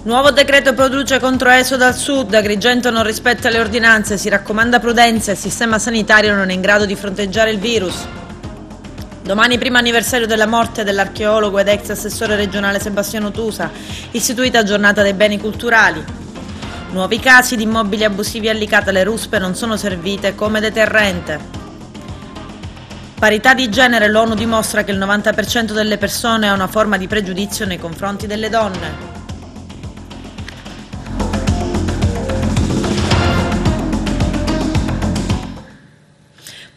Nuovo decreto produce controeso dal sud, Agrigento non rispetta le ordinanze, si raccomanda prudenza, il sistema sanitario non è in grado di fronteggiare il virus. Domani primo anniversario della morte dell'archeologo ed ex assessore regionale Sebastiano Tusa, istituita giornata dei beni culturali. Nuovi casi di immobili abusivi a Licata, le ruspe non sono servite come deterrente. Parità di genere, l'ONU dimostra che il 90% delle persone ha una forma di pregiudizio nei confronti delle donne.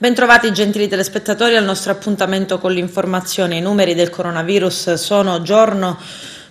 Bentrovati gentili telespettatori al nostro appuntamento con l'informazione. I numeri del coronavirus sono giorno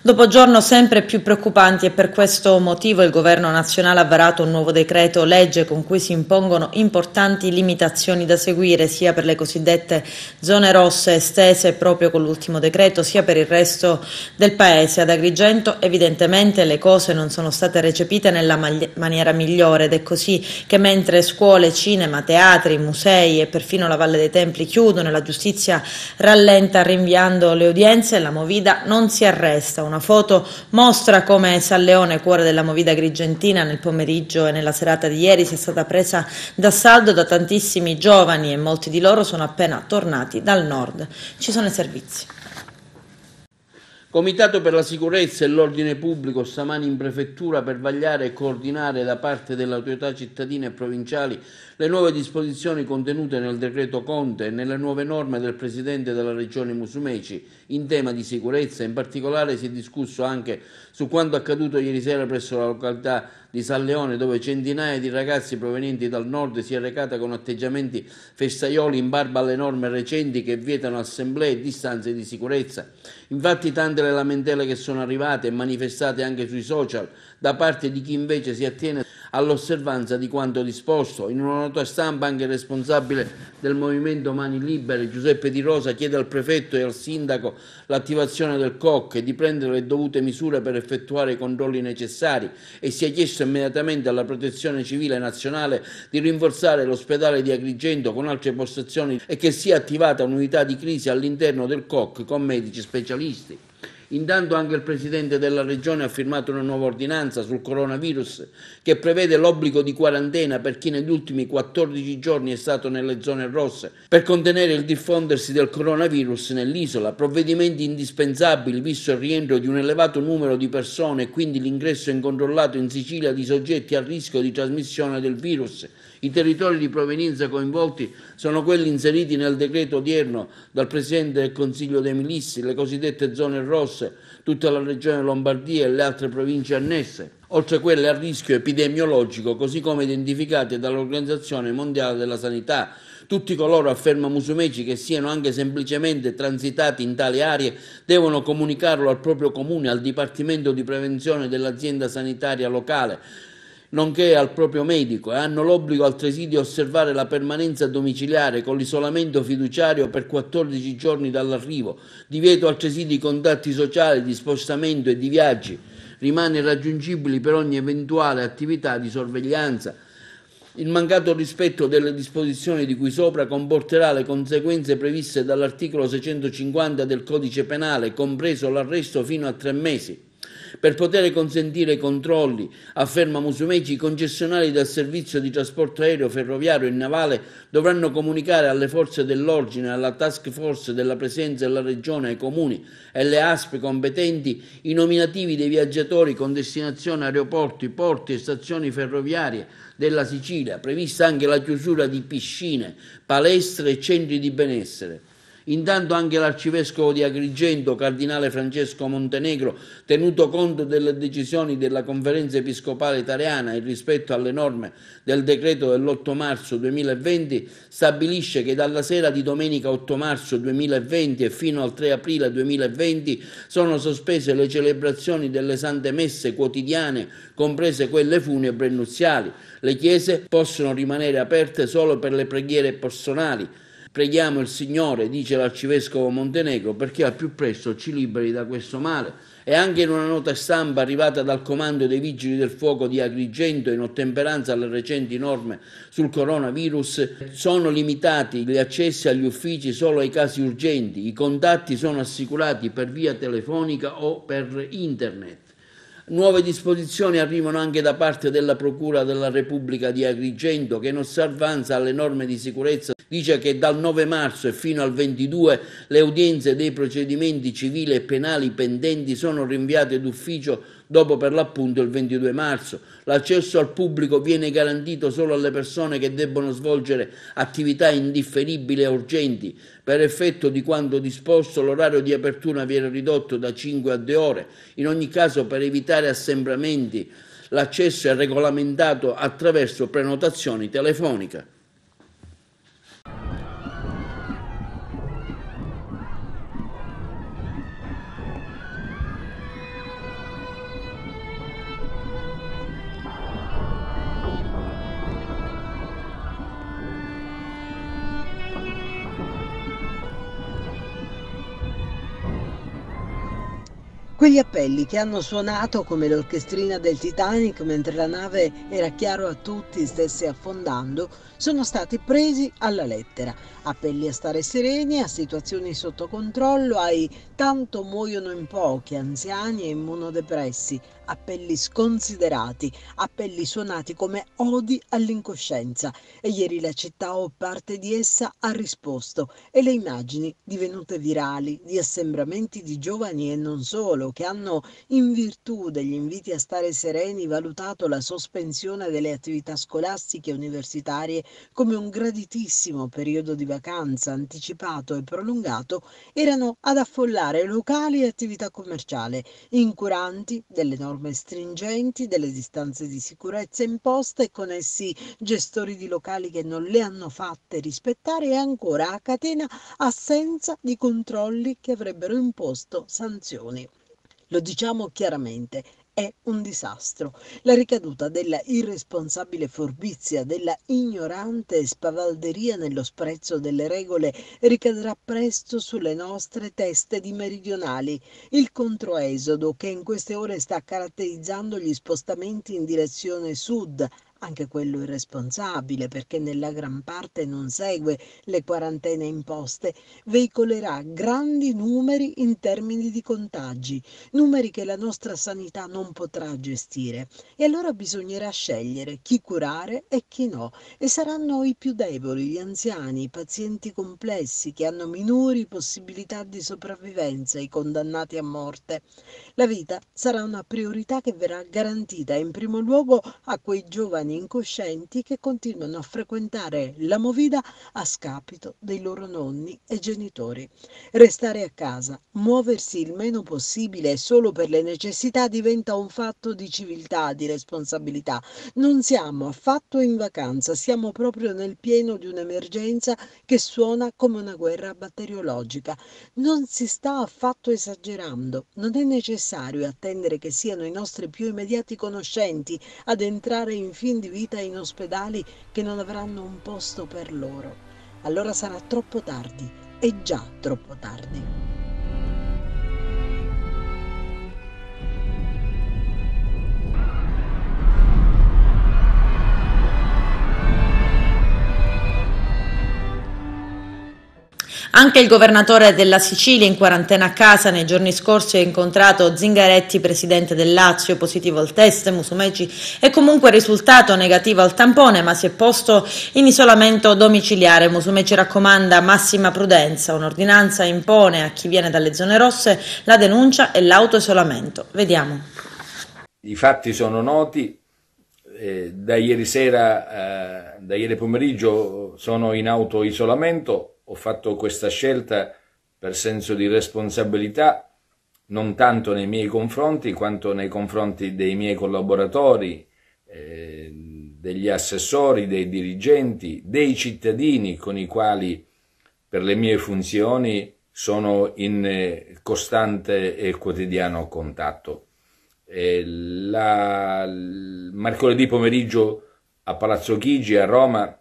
dopo giorno sempre più preoccupanti e per questo motivo il Governo nazionale ha varato un nuovo decreto legge con cui si impongono importanti limitazioni da seguire sia per le cosiddette zone rosse estese proprio con l'ultimo decreto sia per il resto del paese. Ad Agrigento evidentemente le cose non sono state recepite nella maniera migliore ed è così che mentre scuole, cinema, teatri, musei e perfino la Valle dei Templi chiudono e la giustizia rallenta rinviando le udienze, la Movida non si arresta. Una foto mostra come San Leone, cuore della Movida agrigentina, nel pomeriggio e nella serata di ieri sia stata presa d'assalto da tantissimi giovani e molti di loro sono appena tornati dal nord. Ci sono i servizi. Comitato per la sicurezza e l'ordine pubblico stamani in prefettura per vagliare e coordinare da parte delle autorità cittadine e provinciali le nuove disposizioni contenute nel decreto Conte e nelle nuove norme del Presidente della Regione Musumeci in tema di sicurezza. In particolare si è discusso anche su quanto accaduto ieri sera presso la località di San Leone, dove centinaia di ragazzi provenienti dal nord si è recata con atteggiamenti festaioli in barba alle norme recenti che vietano assemblee e distanze di sicurezza. Infatti tante le lamentele che sono arrivate e manifestate anche sui social da parte di chi invece si attiene all'osservanza di quanto disposto. In una nota stampa anche il responsabile del movimento Mani Libere, Giuseppe Di Rosa, chiede al prefetto e al sindaco l'attivazione del COC e di prendere le dovute misure per effettuare i controlli necessari e si è chiesto immediatamente alla Protezione Civile Nazionale di rinforzare l'ospedale di Agrigento con altre postazioni e che sia attivata un'unità di crisi all'interno del COC con medici specialisti. Intanto anche il Presidente della Regione ha firmato una nuova ordinanza sul coronavirus che prevede l'obbligo di quarantena per chi negli ultimi 14 giorni è stato nelle zone rosse per contenere il diffondersi del coronavirus nell'isola, provvedimenti indispensabili visto il rientro di un elevato numero di persone e quindi l'ingresso incontrollato in Sicilia di soggetti a rischio di trasmissione del virus. I territori di provenienza coinvolti sono quelli inseriti nel decreto odierno dal Presidente del Consiglio dei Ministri, le cosiddette zone rosse, tutta la regione Lombardia e le altre province annesse, oltre quelle a rischio epidemiologico, così come identificate dall'Organizzazione Mondiale della Sanità. Tutti coloro, afferma Musumeci, che siano anche semplicemente transitati in tali aree devono comunicarlo al proprio comune, al Dipartimento di Prevenzione dell'azienda sanitaria locale, nonché al proprio medico, e hanno l'obbligo altresì di osservare la permanenza domiciliare con l'isolamento fiduciario per 14 giorni dall'arrivo, divieto altresì di contatti sociali, di spostamento e di viaggi, rimane irraggiungibili per ogni eventuale attività di sorveglianza. Il mancato rispetto delle disposizioni di cui sopra comporterà le conseguenze previste dall'articolo 650 del Codice Penale, compreso l'arresto fino a 3 mesi. Per poter consentire i controlli, afferma Musumeci, i concessionari del servizio di trasporto aereo, ferroviario e navale dovranno comunicare alle forze dell'ordine, alla task force della Presidenza della Regione, ai comuni e alle ASP competenti i nominativi dei viaggiatori con destinazione aeroporti, porti e stazioni ferroviarie della Sicilia, prevista anche la chiusura di piscine, palestre e centri di benessere. Intanto anche l'arcivescovo di Agrigento, cardinale Francesco Montenegro, tenuto conto delle decisioni della Conferenza Episcopale Italiana in rispetto alle norme del decreto dell'8 marzo 2020, stabilisce che dalla sera di domenica 8 marzo 2020 e fino al 3 aprile 2020 sono sospese le celebrazioni delle sante messe quotidiane, comprese quelle funebri e nuziali. Le chiese possono rimanere aperte solo per le preghiere personali. Preghiamo il Signore, dice l'arcivescovo Montenegro, perché al più presto ci liberi da questo male. E anche in una nota stampa arrivata dal comando dei Vigili del Fuoco di Agrigento, in ottemperanza alle recenti norme sul coronavirus, sono limitati gli accessi agli uffici solo ai casi urgenti. I contatti sono assicurati per via telefonica o per internet. Nuove disposizioni arrivano anche da parte della Procura della Repubblica di Agrigento, che in osservanza alle norme di sicurezza dice che dal 9 marzo e fino al 22 le udienze dei procedimenti civili e penali pendenti sono rinviate d'ufficio dopo per l'appunto il 22 marzo. L'accesso al pubblico viene garantito solo alle persone che debbono svolgere attività indifferibili e urgenti. Per effetto di quanto disposto, l'orario di apertura viene ridotto da 5 a 2 ore. In ogni caso, per evitare assembramenti, l'accesso è regolamentato attraverso prenotazioni telefoniche. Quegli appelli che hanno suonato come l'orchestrina del Titanic mentre la nave, era chiaro a tutti, stesse affondando, sono stati presi alla lettera. Appelli a stare sereni, a situazioni sotto controllo, ai tanto muoiono in pochi, anziani e immunodepressi, appelli sconsiderati, appelli suonati come odi all'incoscienza. E ieri la città o parte di essa ha risposto, e le immagini divenute virali di assembramenti di giovani e non solo, che hanno, in virtù degli inviti a stare sereni, valutato la sospensione delle attività scolastiche e universitarie come un graditissimo periodo di vacanza anticipato e prolungato, erano ad affollare locali e attività commerciali, incuranti delle norme stringenti, delle distanze di sicurezza imposte, e con essi gestori di locali che non le hanno fatte rispettare, e ancora a catena assenza di controlli che avrebbero imposto sanzioni. Lo diciamo chiaramente, è un disastro. La ricaduta della irresponsabile furbizia, della ignorante spavalderia nello sprezzo delle regole ricadrà presto sulle nostre teste di meridionali. Il controesodo che in queste ore sta caratterizzando gli spostamenti in direzione sud, anche quello irresponsabile perché nella gran parte non segue le quarantene imposte, veicolerà grandi numeri in termini di contagi, numeri che la nostra sanità non potrà gestire, e allora bisognerà scegliere chi curare e chi no, e saranno i più deboli, gli anziani, i pazienti complessi che hanno minori possibilità di sopravvivenza, i condannati a morte. La vita sarà una priorità che verrà garantita in primo luogo a quei giovani incoscienti che continuano a frequentare la movida a scapito dei loro nonni e genitori. Restare a casa, muoversi il meno possibile solo per le necessità diventa un fatto di civiltà, di responsabilità. Non siamo affatto in vacanza, siamo proprio nel pieno di un'emergenza che suona come una guerra batteriologica. Non si sta affatto esagerando, non è necessario attendere che siano i nostri più immediati conoscenti ad entrare in fin di vita in ospedali che non avranno un posto per loro. Allora sarà troppo tardi, è già troppo tardi. Anche il governatore della Sicilia, in quarantena a casa, nei giorni scorsi ha incontrato Zingaretti, presidente del Lazio, positivo al test. Musumeci è comunque risultato negativo al tampone, ma si è posto in isolamento domiciliare. Musumeci raccomanda massima prudenza, un'ordinanza impone a chi viene dalle zone rosse la denuncia e l'autoisolamento. Vediamo. I fatti sono noti, da ieri pomeriggio sono in autoisolamento. Ho fatto questa scelta per senso di responsabilità, non tanto nei miei confronti quanto nei confronti dei miei collaboratori, degli assessori, dei dirigenti, dei cittadini con i quali per le mie funzioni sono in costante e quotidiano contatto. Mercoledì pomeriggio a Palazzo Chigi a Roma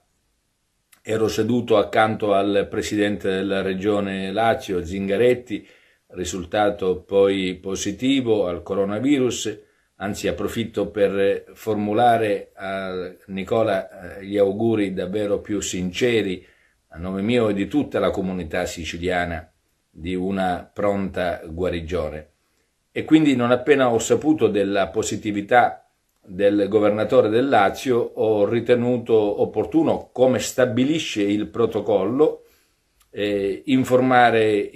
ero seduto accanto al presidente della regione Lazio, Zingaretti, risultato poi positivo al coronavirus. Anzi, approfitto per formulare a Nicola gli auguri davvero più sinceri a nome mio e di tutta la comunità siciliana di una pronta guarigione. e quindi non appena ho saputo della positività del governatore del Lazio ho ritenuto opportuno, come stabilisce il protocollo, informare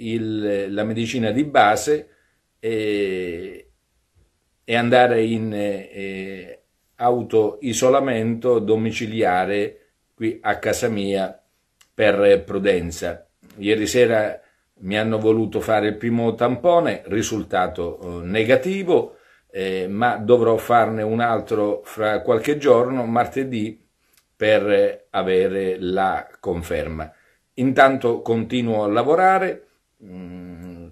la medicina di base e andare in autoisolamento domiciliare qui a casa mia per prudenza. Ieri sera mi hanno voluto fare il primo tampone, risultato negativo, ma dovrò farne un altro fra qualche giorno, martedì, per avere la conferma. Intanto continuo a lavorare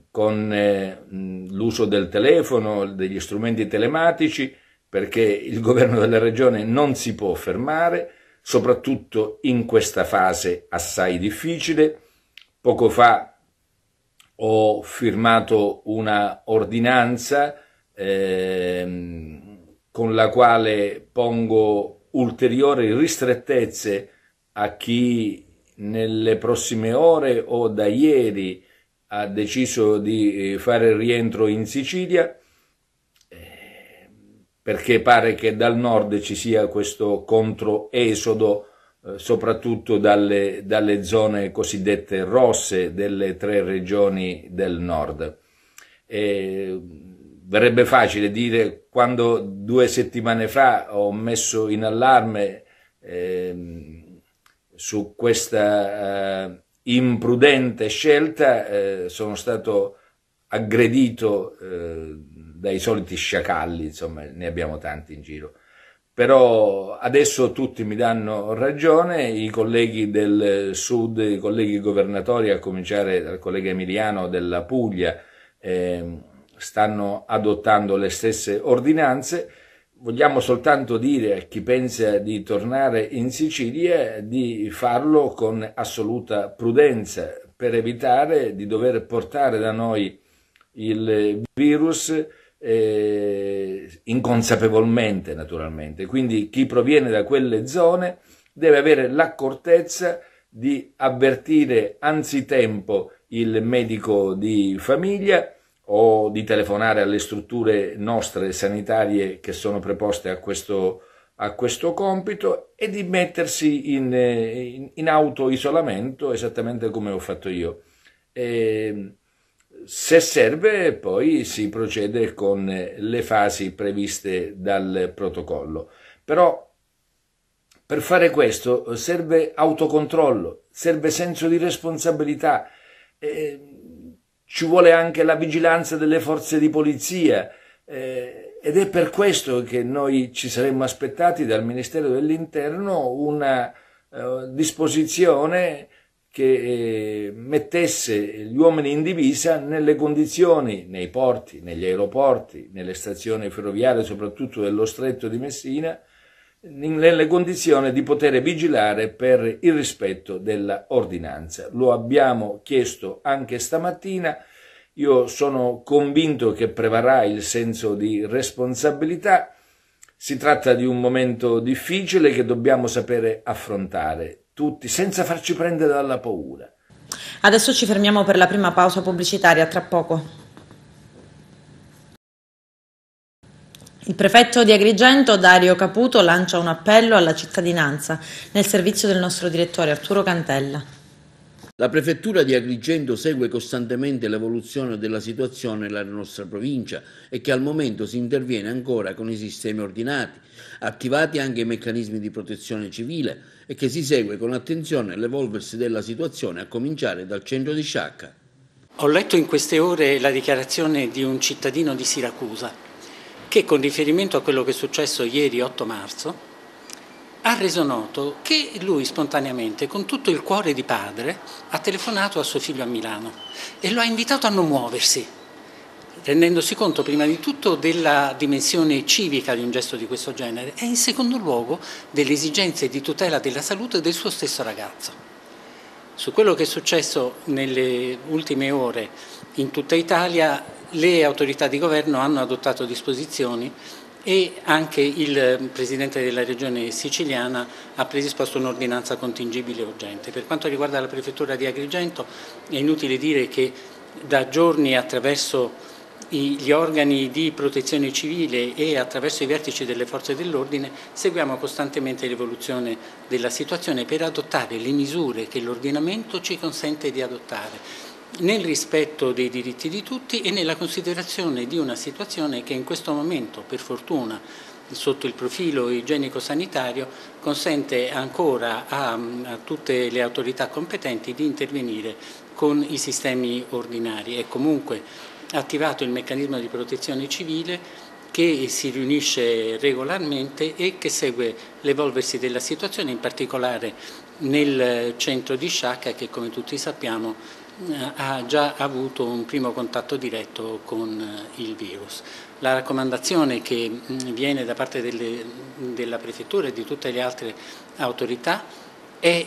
con l'uso del telefono, degli strumenti telematici, perché il governo della regione non si può fermare, soprattutto in questa fase assai difficile. Poco fa ho firmato una ordinanza con la quale pongo ulteriori ristrettezze a chi nelle prossime ore o da ieri ha deciso di fare rientro in Sicilia, perché pare che dal nord ci sia questo controesodo, soprattutto dalle zone cosiddette rosse delle 3 regioni del nord. Verrebbe facile dire, quando 2 settimane fa ho messo in allarme su questa imprudente scelta, sono stato aggredito dai soliti sciacalli, insomma ne abbiamo tanti in giro. Però adesso tutti mi danno ragione, i colleghi del sud, i colleghi governatori, a cominciare dal collega Emiliano della Puglia, stanno adottando le stesse ordinanze. Vogliamo soltanto dire a chi pensa di tornare in Sicilia di farlo con assoluta prudenza per evitare di dover portare da noi il virus inconsapevolmente, naturalmente. Quindi chi proviene da quelle zone deve avere l'accortezza di avvertire anzitempo il medico di famiglia o di telefonare alle strutture nostre sanitarie che sono preposte a questo compito e di mettersi in autoisolamento, esattamente come ho fatto io. Se serve poi si procede con le fasi previste dal protocollo. Però per fare questo serve autocontrollo, serve senso di responsabilità, ci vuole anche la vigilanza delle forze di polizia ed è per questo che noi ci saremmo aspettati dal Ministero dell'Interno una disposizione che mettesse gli uomini in divisa nelle condizioni, nei porti, negli aeroporti, nelle stazioni ferroviarie, soprattutto dello Stretto di Messina, nelle condizioni di poter vigilare per il rispetto della ordinanza. Lo abbiamo chiesto anche stamattina. Io sono convinto che prevarrà il senso di responsabilità. Si tratta di un momento difficile che dobbiamo sapere affrontare tutti, senza farci prendere dalla paura. Adesso ci fermiamo per la prima pausa pubblicitaria, tra poco. Il prefetto di Agrigento, Dario Caputo, lancia un appello alla cittadinanza nel servizio del nostro direttore Arturo Cantella. La prefettura di Agrigento segue costantemente l'evoluzione della situazione nella nostra provincia e che al momento si interviene ancora con i sistemi ordinati, attivati anche i meccanismi di protezione civile e che si segue con attenzione l'evolversi della situazione a cominciare dal centro di Sciacca. Ho letto in queste ore la dichiarazione di un cittadino di Siracusa che, con riferimento a quello che è successo ieri 8 marzo, ha reso noto che lui spontaneamente, con tutto il cuore di padre, ha telefonato a suo figlio a Milano e lo ha invitato a non muoversi, rendendosi conto prima di tutto della dimensione civica di un gesto di questo genere e in secondo luogo delle esigenze di tutela della salute del suo stesso ragazzo. Su quello che è successo nelle ultime ore in tutta Italia, le autorità di governo hanno adottato disposizioni e anche il Presidente della Regione siciliana ha predisposto un'ordinanza contingibile urgente. Per quanto riguarda la Prefettura di Agrigento è inutile dire che da giorni attraverso gli organi di protezione civile e attraverso i vertici delle forze dell'ordine seguiamo costantemente l'evoluzione della situazione per adottare le misure che l'ordinamento ci consente di adottare, nel rispetto dei diritti di tutti e nella considerazione di una situazione che in questo momento, per fortuna, sotto il profilo igienico-sanitario, consente ancora a tutte le autorità competenti di intervenire con i sistemi ordinari. È comunque attivato il meccanismo di protezione civile che si riunisce regolarmente e che segue l'evolversi della situazione, in particolare nel centro di Sciacca che, come tutti sappiamo, ha già avuto un primo contatto diretto con il virus. La raccomandazione che viene da parte della Prefettura e di tutte le altre autorità è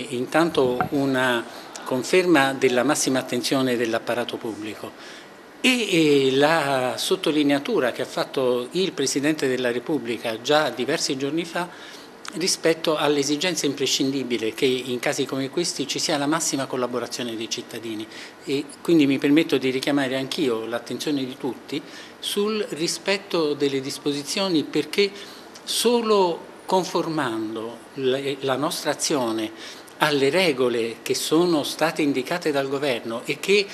intanto una conferma della massima attenzione dell'apparato pubblico e la sottolineatura che ha fatto il Presidente della Repubblica già diversi giorni fa rispetto all'esigenza imprescindibile che in casi come questi ci sia la massima collaborazione dei cittadini, e quindi mi permetto di richiamare anch'io l'attenzione di tutti sul rispetto delle disposizioni, perché solo conformando la nostra azione alle regole che sono state indicate dal Governo e che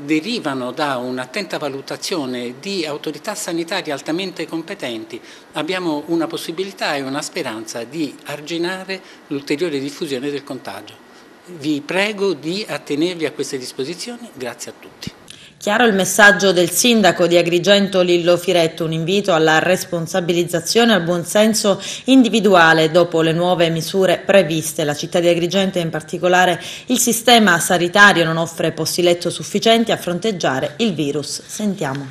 derivano da un'attenta valutazione di autorità sanitarie altamente competenti, abbiamo una possibilità e una speranza di arginare l'ulteriore diffusione del contagio. Vi prego di attenervi a queste disposizioni. Grazie a tutti. Chiaro il messaggio del sindaco di Agrigento Lillo Firetto, un invito alla responsabilizzazione e al buonsenso individuale dopo le nuove misure previste. La città di Agrigento e in particolare il sistema sanitario non offre posti letto sufficienti a fronteggiare il virus. Sentiamo.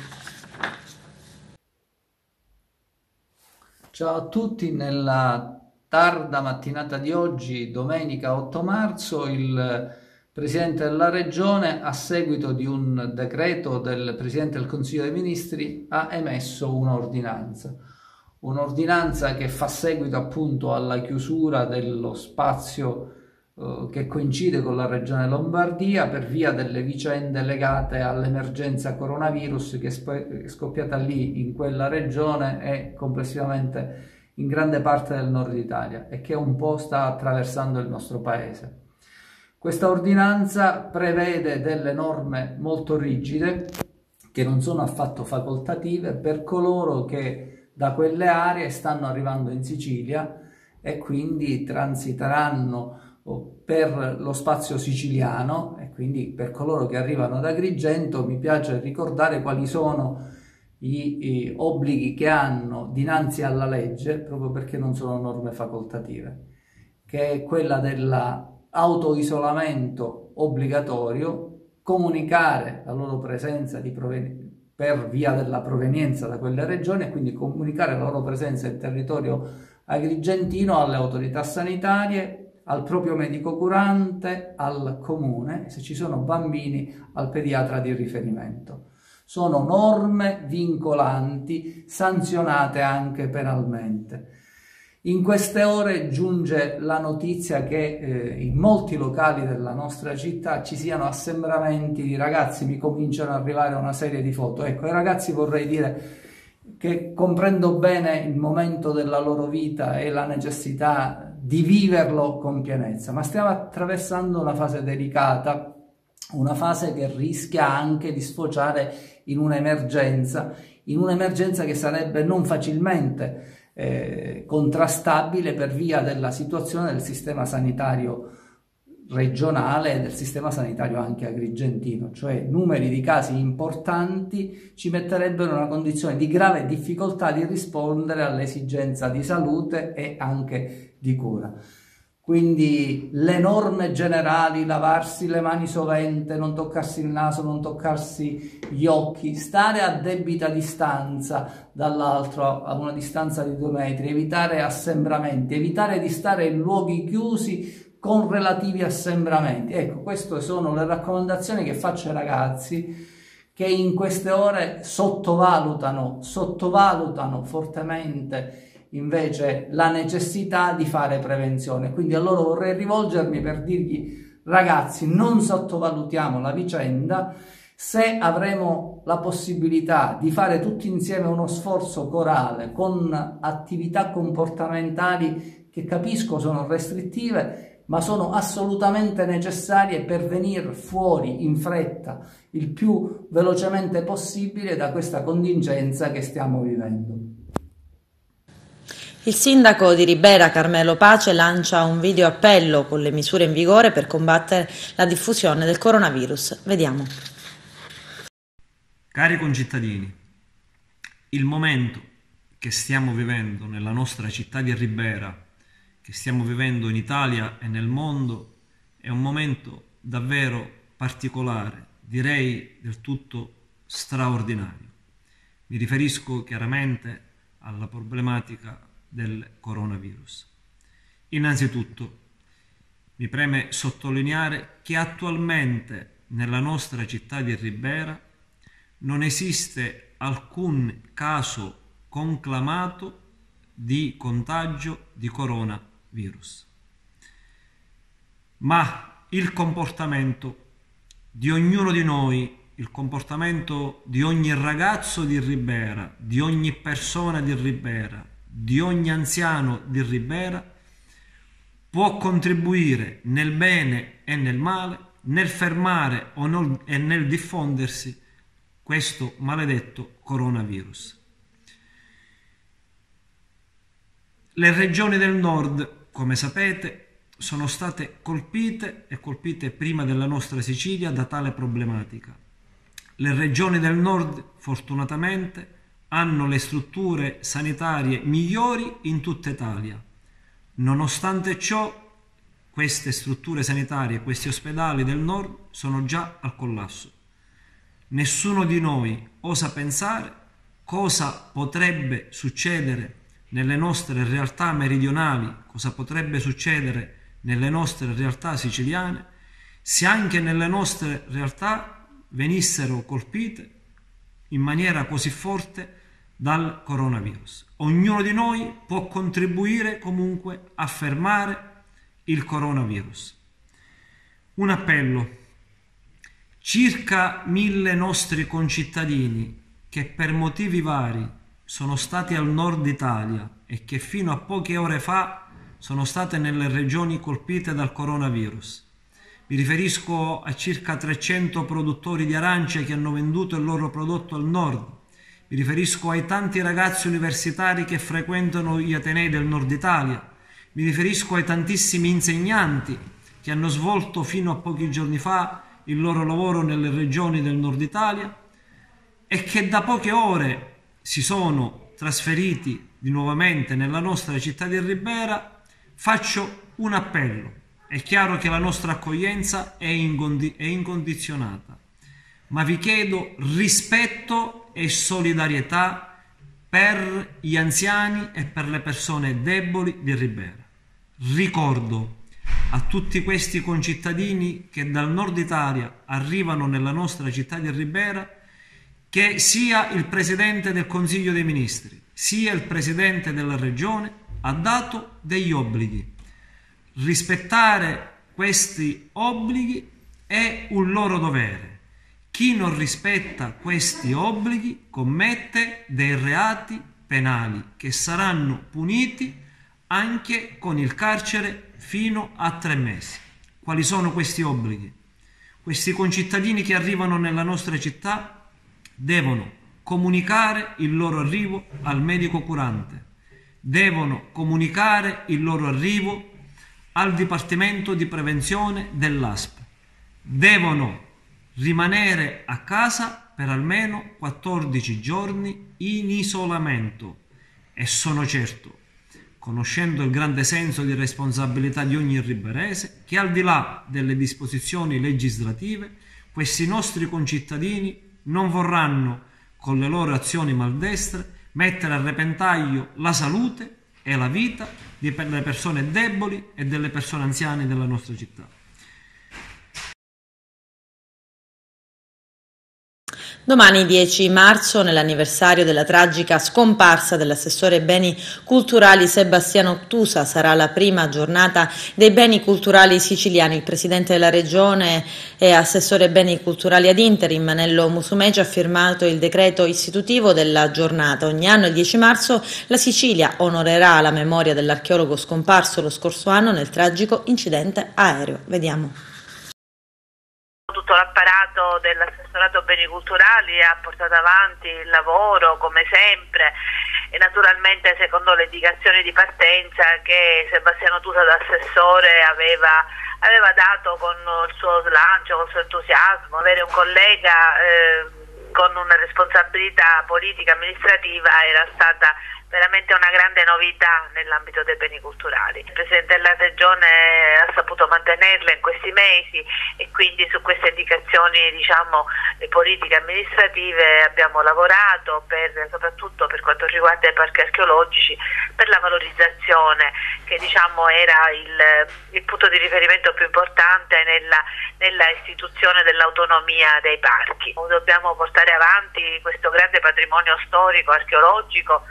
Ciao a tutti, nella tarda mattinata di oggi, domenica 8 marzo, il Presidente della Regione, a seguito di un decreto del Presidente del Consiglio dei Ministri, ha emesso un'ordinanza che fa seguito appunto alla chiusura dello spazio che coincide con la Regione Lombardia per via delle vicende legate all'emergenza coronavirus che è scoppiata lì in quella regione e complessivamente in grande parte del nord Italia e che un po' sta attraversando il nostro paese. Questa ordinanza prevede delle norme molto rigide che non sono affatto facoltative per coloro che da quelle aree stanno arrivando in Sicilia e quindi transiteranno per lo spazio siciliano, e quindi per coloro che arrivano ad Agrigento mi piace ricordare quali sono gli obblighi che hanno dinanzi alla legge, proprio perché non sono norme facoltative, che è quella della autoisolamento obbligatorio, comunicare la loro presenza per via della provenienza da quelle regioni e quindi comunicare la loro presenza in territorio agrigentino alle autorità sanitarie, al proprio medico curante, al comune, se ci sono bambini al pediatra di riferimento. Sono norme vincolanti, sanzionate anche penalmente. In queste ore giunge la notizia che in molti locali della nostra città ci siano assembramenti di ragazzi, mi cominciano ad arrivare una serie di foto. Ecco, ai ragazzi vorrei dire che comprendo bene il momento della loro vita e la necessità di viverlo con pienezza, ma stiamo attraversando una fase delicata, una fase che rischia anche di sfociare in un'emergenza che sarebbe non facilmente contrastabile per via della situazione del sistema sanitario regionale e del sistema sanitario anche agrigentino, cioè numeri di casi importanti ci metterebbero in una condizione di grave difficoltà di rispondere all'esigenza di salute e anche di cura. Quindi le norme generali, lavarsi le mani sovente, non toccarsi il naso, non toccarsi gli occhi, stare a debita distanza dall'altro, a una distanza di 2 metri, evitare assembramenti, evitare di stare in luoghi chiusi con relativi assembramenti. Ecco, queste sono le raccomandazioni che faccio ai ragazzi che in queste ore sottovalutano fortemente invece la necessità di fare prevenzione. Quindi a loro vorrei rivolgermi per dirgli: ragazzi, non sottovalutiamo la vicenda. Se avremo abbiamo la possibilità di fare tutti insieme uno sforzo corale con attività comportamentali che capisco sono restrittive, ma sono assolutamente necessarie per venire fuori in fretta, il più velocemente possibile, da questa contingenza che stiamo vivendo. Il sindaco di Ribera, Carmelo Pace, lancia un video appello con le misure in vigore per combattere la diffusione del coronavirus. Vediamo. Cari concittadini, il momento che stiamo vivendo nella nostra città di Ribera, che stiamo vivendo in Italia e nel mondo, è un momento davvero particolare, direi del tutto straordinario. Mi riferisco chiaramente alla problematica del coronavirus. Innanzitutto mi preme sottolineare che attualmente nella nostra città di Ribera non esiste alcun caso conclamato di contagio di coronavirus, ma il comportamento di ognuno di noi, il comportamento di ogni ragazzo di Ribera, di ogni persona di Ribera, di ogni anziano di Ribera può contribuire nel bene e nel male, nel fermare e nel diffondersi questo maledetto coronavirus. Le regioni del nord, come sapete, sono state colpite prima della nostra Sicilia da tale problematica. Le regioni del nord, fortunatamente, hanno le strutture sanitarie migliori in tutta Italia. Nonostante ciò, queste strutture sanitarie, questi ospedali del nord sono già al collasso. Nessuno di noi osa pensare cosa potrebbe succedere nelle nostre realtà meridionali, cosa potrebbe succedere nelle nostre realtà siciliane, se anche nelle nostre realtà venissero colpite in maniera così forte dal coronavirus. Ognuno di noi può contribuire comunque a fermare il coronavirus. Un appello. Circa 1000 nostri concittadini che per motivi vari sono stati al nord Italia e che fino a poche ore fa sono state nelle regioni colpite dal coronavirus. Mi riferisco a circa 300 produttori di arance che hanno venduto il loro prodotto al nord. Mi riferisco ai tanti ragazzi universitari che frequentano gli atenei del nord Italia. Mi riferisco ai tantissimi insegnanti che hanno svolto fino a pochi giorni fa il loro lavoro nelle regioni del nord Italia e che da poche ore si sono trasferiti di nuovamente nella nostra città di Ribera. Faccio un appello. È chiaro che la nostra accoglienza è incondizionata, ma vi chiedo rispetto e solidarietà per gli anziani e per le persone deboli di Ribera. Ricordo a tutti questi concittadini che dal nord Italia arrivano nella nostra città di Ribera che sia il Presidente del Consiglio dei Ministri, sia il Presidente della Regione ha dato degli obblighi. Rispettare questi obblighi è un loro dovere. Chi non rispetta questi obblighi commette dei reati penali che saranno puniti anche con il carcere fino a 3 mesi. Quali sono questi obblighi? Questi concittadini che arrivano nella nostra città devono comunicare il loro arrivo al medico curante, devono comunicare il loro arrivo al Dipartimento di Prevenzione dell'ASP, devono rimanere a casa per almeno 14 giorni in isolamento e sono certo, conoscendo il grande senso di responsabilità di ogni riberese, che al di là delle disposizioni legislative questi nostri concittadini non vorranno con le loro azioni maldestre mettere a repentaglio la salute e la vita delle persone deboli e delle persone anziane della nostra città. Domani 10 marzo, nell'anniversario della tragica scomparsa dell'assessore ai beni culturali Sebastiano Ottusa, sarà la prima giornata dei beni culturali siciliani. Il presidente della regione e assessore ai beni culturali ad interim, Nello Musumeci, ha firmato il decreto istitutivo della giornata. Ogni anno il 10 marzo la Sicilia onorerà la memoria dell'archeologo scomparso lo scorso anno nel tragico incidente aereo. Vediamo. Tutto l'apparato dell'assessorato beni culturali ha portato avanti il lavoro come sempre e naturalmente secondo le indicazioni di partenza che Sebastiano Ottusa da assessore aveva dato con il suo slancio, con il suo entusiasmo. Avere un collega con una responsabilità politica amministrativa era stata veramente una grande novità nell'ambito dei beni culturali. Il Presidente della Regione ha saputo mantenerla in questi mesi e quindi su queste indicazioni politiche amministrative abbiamo lavorato soprattutto per quanto riguarda i parchi archeologici, per la valorizzazione che era il punto di riferimento più importante nella istituzione dell'autonomia dei parchi. Dobbiamo portare avanti questo grande patrimonio storico archeologico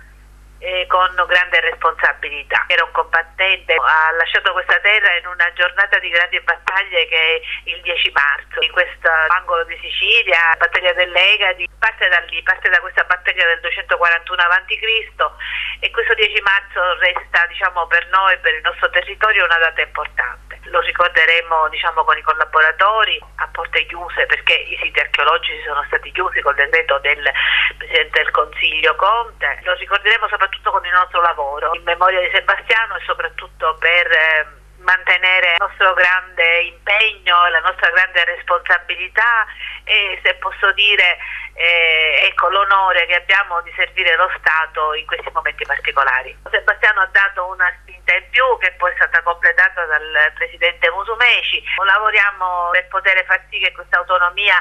con grande responsabilità. Era un combattente, ha lasciato questa terra in una giornata di grandi battaglie che è il 10 marzo. In questo angolo di Sicilia, la battaglia dell'Egadi, parte da questa battaglia del 241 a.C. e questo 10 marzo resta per noi, per il nostro territorio, una data importante. Lo ricorderemo con i collaboratori a porte chiuse, perché i siti archeologici sono stati chiusi col decreto del Presidente del Consiglio Conte. Lo ricorderemo soprattutto con il nostro lavoro in memoria di Sebastiano e soprattutto per mantenere il nostro grande impegno, la nostra grande responsabilità e, se posso dire, l'onore che abbiamo di servire lo Stato in questi momenti particolari. Sebastiano ha dato una spinta in più che poi è stata completata dal Presidente Musumeci. Lavoriamo per poter far sì che questa autonomia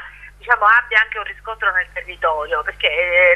abbia anche un riscontro nel territorio, perché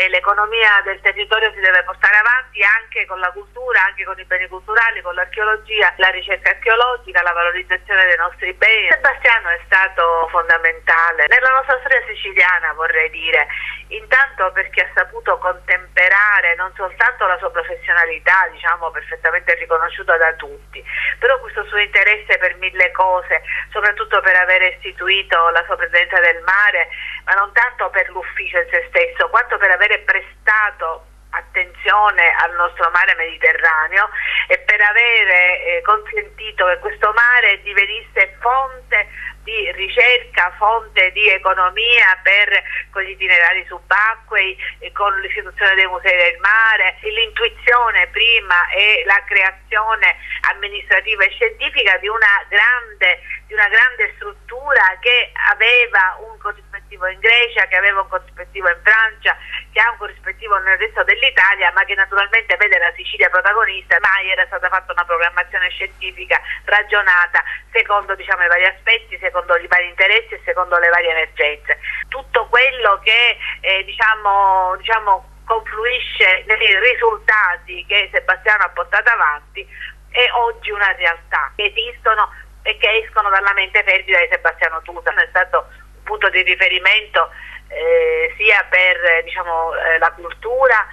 l'economia del territorio si deve portare avanti anche con la cultura, anche con i beni culturali, con l'archeologia, la ricerca archeologica, la valorizzazione dei nostri beni. Sebastiano è stato fondamentale nella nostra storia siciliana, vorrei dire, intanto perché ha saputo contemperare non soltanto la sua professionalità, perfettamente riconosciuta da tutti, però questo suo interesse per mille cose, soprattutto per aver istituito la soprintendenza del mare, ma non tanto per l'ufficio in se stesso, quanto per avere prestato attenzione al nostro mare Mediterraneo e per avere consentito che questo mare divenisse fonte di ricerca, fonte di economia con gli itinerari subacquei, con l'istituzione dei musei del mare, l'intuizione prima e la creazione amministrativa e scientifica di una grande struttura che aveva un corrispettivo in Grecia, che aveva un corrispettivo in Francia, che ha un corrispettivo nel resto dell'Italia, ma che naturalmente vede la Sicilia protagonista. Mai era stata fatta una programmazione scientifica ragionata secondo i vari aspetti, secondo i vari interessi e secondo le varie emergenze. Tutto quello che confluisce nei risultati che Sebastiano ha portato avanti è oggi una realtà, che esistono e che escono dalla mente fervida di Sebastiano Ottusa. È stato un punto di riferimento sia per la cultura,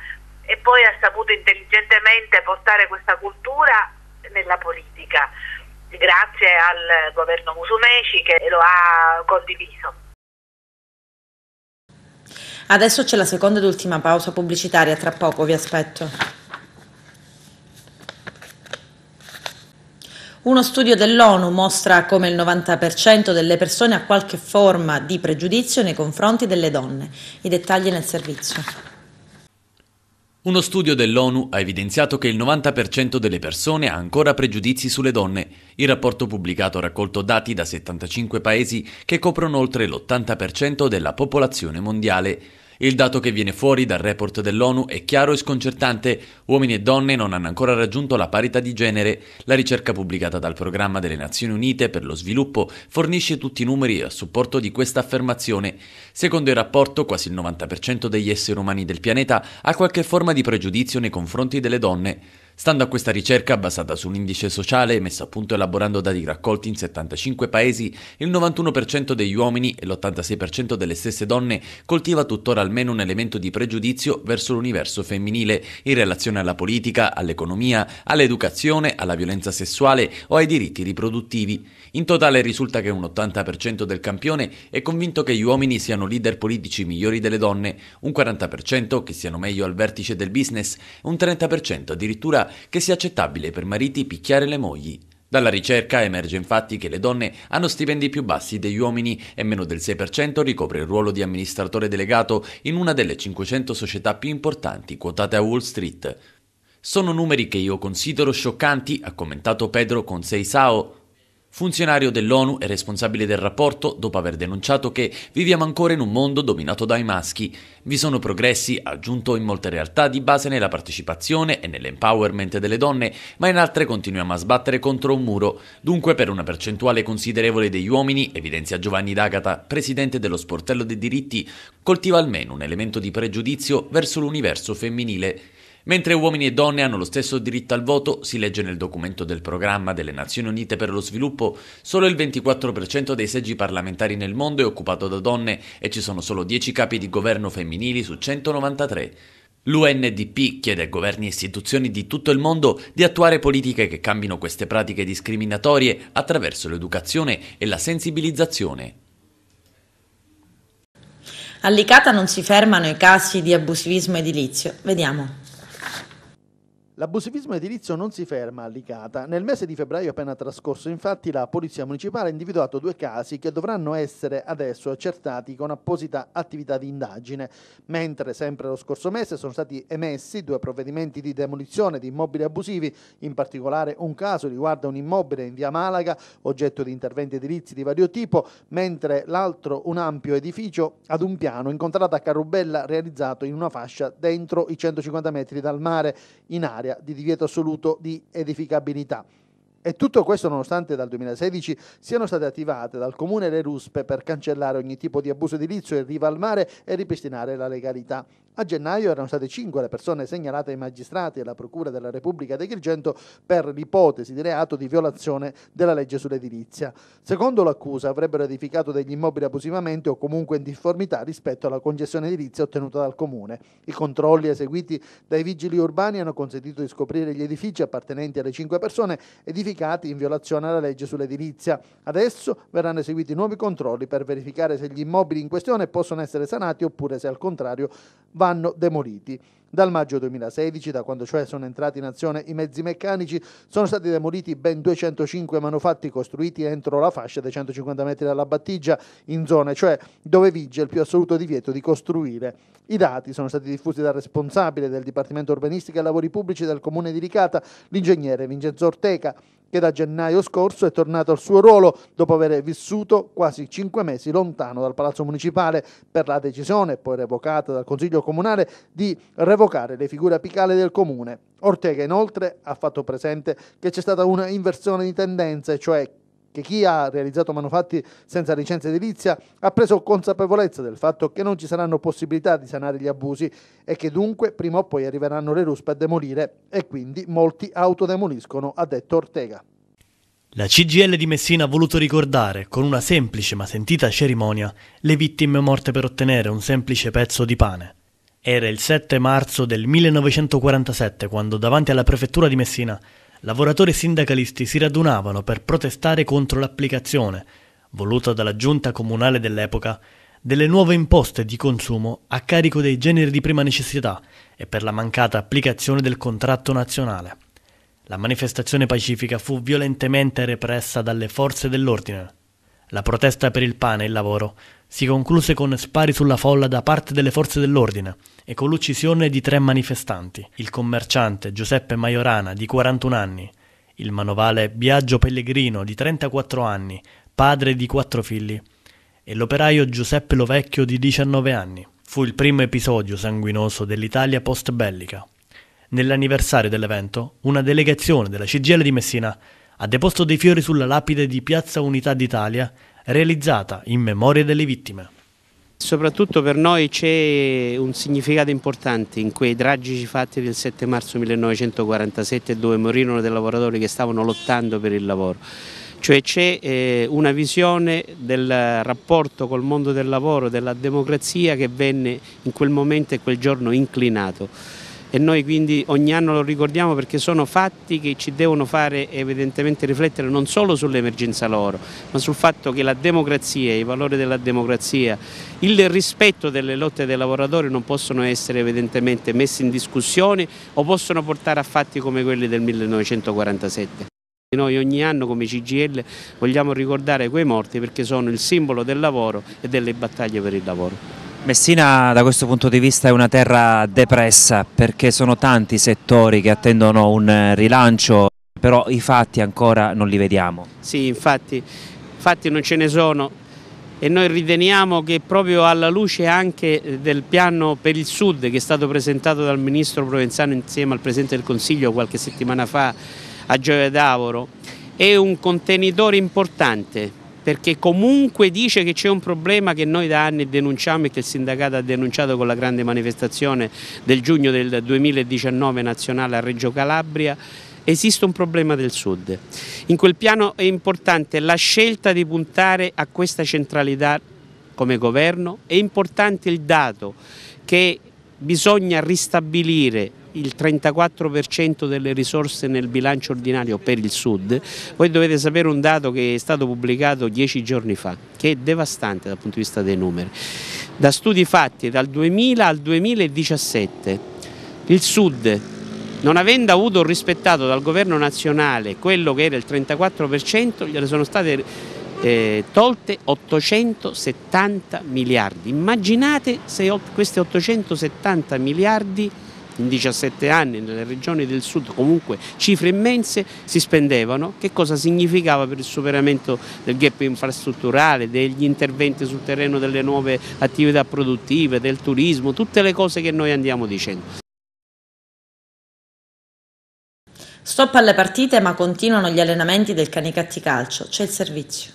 e poi ha saputo intelligentemente portare questa cultura nella politica, grazie al governo Musumeci che lo ha condiviso. Adesso c'è la seconda ed ultima pausa pubblicitaria, tra poco vi aspetto. Uno studio dell'ONU mostra come il 90% delle persone ha qualche forma di pregiudizio nei confronti delle donne. I dettagli nel servizio. Uno studio dell'ONU ha evidenziato che il 90% delle persone ha ancora pregiudizi sulle donne. Il rapporto pubblicato ha raccolto dati da 75 paesi che coprono oltre l'80% della popolazione mondiale. Il dato che viene fuori dal report dell'ONU è chiaro e sconcertante. Uomini e donne non hanno ancora raggiunto la parità di genere. La ricerca pubblicata dal Programma delle Nazioni Unite per lo Sviluppo fornisce tutti i numeri a supporto di questa affermazione. Secondo il rapporto, quasi il 90% degli esseri umani del pianeta ha qualche forma di pregiudizio nei confronti delle donne. Stando a questa ricerca, basata su un indice sociale messo a punto elaborando dati raccolti in 75 paesi, il 91% degli uomini e l'86% delle stesse donne coltiva tuttora almeno un elemento di pregiudizio verso l'universo femminile in relazione alla politica, all'economia, all'educazione, alla violenza sessuale o ai diritti riproduttivi. In totale risulta che un 80% del campione è convinto che gli uomini siano leader politici migliori delle donne, un 40% che siano meglio al vertice del business e un 30% addirittura che sia accettabile per mariti picchiare le mogli. Dalla ricerca emerge infatti che le donne hanno stipendi più bassi degli uomini e meno del 6% ricopre il ruolo di amministratore delegato in una delle 500 società più importanti quotate a Wall Street. Sono numeri che io considero scioccanti, ha commentato Pedro Conceição, funzionario dell'ONU e responsabile del rapporto, dopo aver denunciato che viviamo ancora in un mondo dominato dai maschi. Vi sono progressi, ha aggiunto, in molte realtà di base nella partecipazione e nell'empowerment delle donne, ma in altre continuiamo a sbattere contro un muro. Dunque, per una percentuale considerevole degli uomini, evidenzia Giovanni D'Agata, presidente dello Sportello dei diritti, coltiva almeno un elemento di pregiudizio verso l'universo femminile. Mentre uomini e donne hanno lo stesso diritto al voto, si legge nel documento del Programma delle Nazioni Unite per lo Sviluppo, solo il 24% dei seggi parlamentari nel mondo è occupato da donne e ci sono solo 10 capi di governo femminili su 193. L'UNDP chiede a governi e istituzioni di tutto il mondo di attuare politiche che cambino queste pratiche discriminatorie attraverso l'educazione e la sensibilizzazione. A Licata non si fermano i casi di abusivismo edilizio. Vediamo. L'abusivismo edilizio non si ferma a Licata. Nel mese di febbraio appena trascorso, infatti, la Polizia Municipale ha individuato 2 casi che dovranno essere adesso accertati con apposita attività di indagine, mentre sempre lo scorso mese sono stati emessi 2 provvedimenti di demolizione di immobili abusivi. In particolare un caso riguarda un immobile in via Malaga, oggetto di interventi edilizi di vario tipo, mentre l'altro un ampio edificio ad un piano incontrato a Carrubella realizzato in una fascia dentro i 150 metri dal mare, in area di divieto assoluto di edificabilità. E tutto questo nonostante dal 2016 siano state attivate dal Comune le ruspe per cancellare ogni tipo di abuso edilizio in riva al mare e ripristinare la legalità. A gennaio erano state 5 le persone segnalate ai magistrati e alla Procura della Repubblica di Agrigento per l'ipotesi di reato di violazione della legge sull'edilizia. Secondo l'accusa avrebbero edificato degli immobili abusivamente o comunque in difformità rispetto alla concessione edilizia ottenuta dal Comune. I controlli eseguiti dai vigili urbani hanno consentito di scoprire gli edifici appartenenti alle 5 persone edificati in violazione alla legge sull'edilizia. Adesso verranno eseguiti nuovi controlli per verificare se gli immobili in questione possono essere sanati oppure se al contrario vanno demoliti. Dal maggio 2016, da quando cioè sono entrati in azione i mezzi meccanici, sono stati demoliti ben 205 manufatti costruiti entro la fascia dei 150 metri dalla battigia, in zone cioè dove vige il più assoluto divieto di costruire. I dati sono stati diffusi dal responsabile del Dipartimento Urbanistica e Lavori Pubblici del Comune di Licata, l'ingegnere Vincenzo Orteca, che da gennaio scorso è tornato al suo ruolo dopo aver vissuto quasi 5 mesi lontano dal Palazzo Municipale per la decisione, poi revocata dal Consiglio Comunale, di revocare le figure apicali del Comune. Ortega inoltre ha fatto presente che c'è stata una inversione di tendenze, cioè che chi ha realizzato manufatti senza licenza edilizia ha preso consapevolezza del fatto che non ci saranno possibilità di sanare gli abusi e che dunque prima o poi arriveranno le ruspe a demolire e quindi molti autodemoliscono, ha detto Ortega. La CGIL di Messina ha voluto ricordare, con una semplice ma sentita cerimonia, le vittime morte per ottenere un semplice pezzo di pane. Era il 7 marzo del 1947 quando davanti alla prefettura di Messina lavoratori e sindacalisti si radunavano per protestare contro l'applicazione, voluta dalla giunta comunale dell'epoca, delle nuove imposte di consumo a carico dei generi di prima necessità e per la mancata applicazione del contratto nazionale. La manifestazione pacifica fu violentemente repressa dalle forze dell'ordine. La protesta per il pane e il lavoro si concluse con spari sulla folla da parte delle forze dell'ordine e con l'uccisione di 3 manifestanti: il commerciante Giuseppe Majorana di 41 anni, il manovale Biagio Pellegrino di 34 anni, padre di 4 figli, e l'operaio Giuseppe Lovecchio di 19 anni. Fu il primo episodio sanguinoso dell'Italia post-bellica. Nell'anniversario dell'evento, una delegazione della CGIL di Messina ha deposto dei fiori sulla lapide di Piazza Unità d'Italia realizzata in memoria delle vittime. Soprattutto per noi c'è un significato importante in quei tragici fatti del 7 marzo 1947 dove morirono dei lavoratori che stavano lottando per il lavoro. Cioè c'è una visione del rapporto col mondo del lavoro, della democrazia che venne in quel momento e quel giorno inclinato. E noi quindi ogni anno lo ricordiamo perché sono fatti che ci devono fare evidentemente riflettere non solo sull'emergenza loro, ma sul fatto che la democrazia, i valori della democrazia, il rispetto delle lotte dei lavoratori non possono essere evidentemente messi in discussione o possono portare a fatti come quelli del 1947. Noi ogni anno come CGIL vogliamo ricordare quei morti perché sono il simbolo del lavoro e delle battaglie per il lavoro. Messina da questo punto di vista è una terra depressa perché sono tanti i settori che attendono un rilancio, però i fatti ancora non li vediamo. Sì, infatti non ce ne sono e noi riteniamo che proprio alla luce anche del piano per il Sud che è stato presentato dal Ministro Provenzano insieme al Presidente del Consiglio qualche settimana fa a Gioia Tauro, è un contenitore importante perché comunque dice che c'è un problema che noi da anni denunciamo e che il sindacato ha denunciato con la grande manifestazione del giugno del 2019 nazionale a Reggio Calabria. Esiste un problema del Sud. In quel piano è importante la scelta di puntare a questa centralità come governo, è importante il dato che bisogna ristabilire il 34% delle risorse nel bilancio ordinario per il Sud. Voi dovete sapere un dato che è stato pubblicato 10 giorni fa, che è devastante dal punto di vista dei numeri. Da studi fatti dal 2000 al 2017, il Sud, non avendo avuto rispettato dal governo nazionale quello che era il 34%, gliene sono state tolte 870 miliardi. Immaginate se questi 870 miliardi in 17 anni nelle regioni del Sud, comunque cifre immense, si spendevano, che cosa significava per il superamento del gap infrastrutturale, degli interventi sul terreno delle nuove attività produttive, del turismo, tutte le cose che noi andiamo dicendo. Stop alle partite, ma continuano gli allenamenti del Canicattì Calcio. C'è il servizio.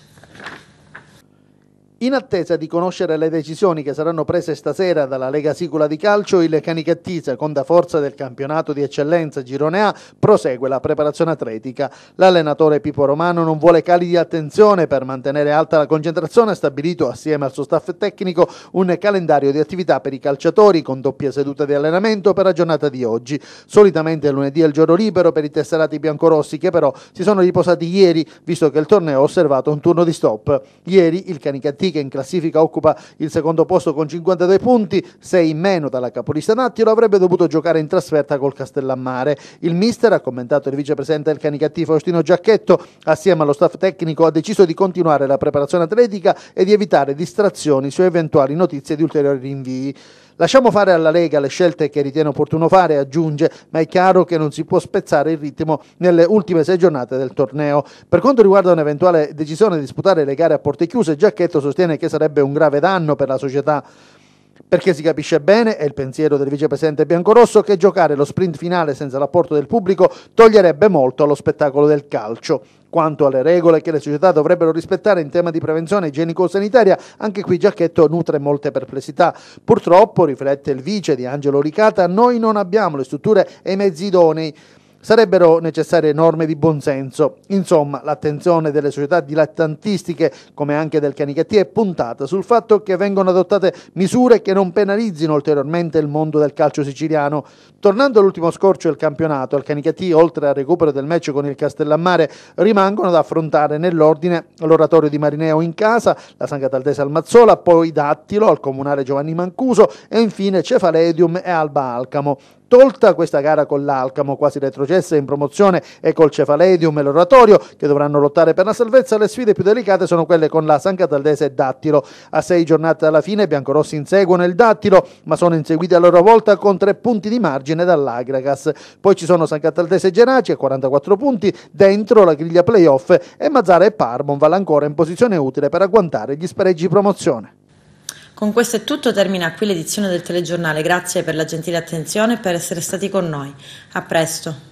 In attesa di conoscere le decisioni che saranno prese stasera dalla Lega Sicula di Calcio, il Canicattì, seconda forza del campionato di eccellenza Girone A, prosegue la preparazione atletica. L'allenatore Pippo Romano non vuole cali di attenzione per mantenere alta la concentrazione, ha stabilito assieme al suo staff tecnico un calendario di attività per i calciatori con doppia seduta di allenamento per la giornata di oggi. Solitamente lunedì è il giorno libero per i tesserati biancorossi che però si sono riposati ieri, visto che il torneo ha osservato un turno di stop. Ieri il Canicattì, che in classifica occupa il secondo posto con 52 punti, 6 in meno dalla capolista Nattilo, avrebbe dovuto giocare in trasferta col Castellammare. Il mister, ha commentato il vicepresidente del Canicattì Faustino Giacchetto, assieme allo staff tecnico ha deciso di continuare la preparazione atletica e di evitare distrazioni su eventuali notizie di ulteriori rinvii. Lasciamo fare alla Lega le scelte che ritiene opportuno fare, aggiunge, ma è chiaro che non si può spezzare il ritmo nelle ultime 6 giornate del torneo. Per quanto riguarda un'eventuale decisione di disputare le gare a porte chiuse, Giacchetto sostiene che sarebbe un grave danno per la società, perché si capisce bene, è il pensiero del vicepresidente biancorosso, che giocare lo sprint finale senza l'apporto del pubblico toglierebbe molto allo spettacolo del calcio. Quanto alle regole che le società dovrebbero rispettare in tema di prevenzione igienico-sanitaria, anche qui Giacchetto nutre molte perplessità. Purtroppo, riflette il vice di Angelo Licata, noi non abbiamo le strutture e i mezzi idonei. Sarebbero necessarie norme di buonsenso. Insomma, l'attenzione delle società dilettantistiche, come anche del Canicattì, è puntata sul fatto che vengono adottate misure che non penalizzino ulteriormente il mondo del calcio siciliano. Tornando all'ultimo scorcio del campionato, al Canicattì, oltre al recupero del match con il Castellammare, rimangono da affrontare nell'ordine l'Oratorio di Marineo in casa, la San Cataldese al Mazzola, poi Dattilo al Comunale Giovanni Mancuso e infine Cefaledium e Alba Alcamo. Tolta questa gara con l'Alcamo, quasi retrocessa in promozione, e col Cefaledium e l'Oratorio, che dovranno lottare per la salvezza, le sfide più delicate sono quelle con la San Cataldese e Dattilo. A 6 giornate alla fine, i biancorossi inseguono il Dattilo, ma sono inseguiti a loro volta con 3 punti di margine dall'Agragas. Poi ci sono San Cataldese e Geraci a 44 punti, dentro la griglia playoff, e Mazzara e Parmon vale ancora in posizione utile per agguantare gli spareggi promozione. Con questo è tutto, termina qui l'edizione del telegiornale. Grazie per la gentile attenzione e per essere stati con noi. A presto.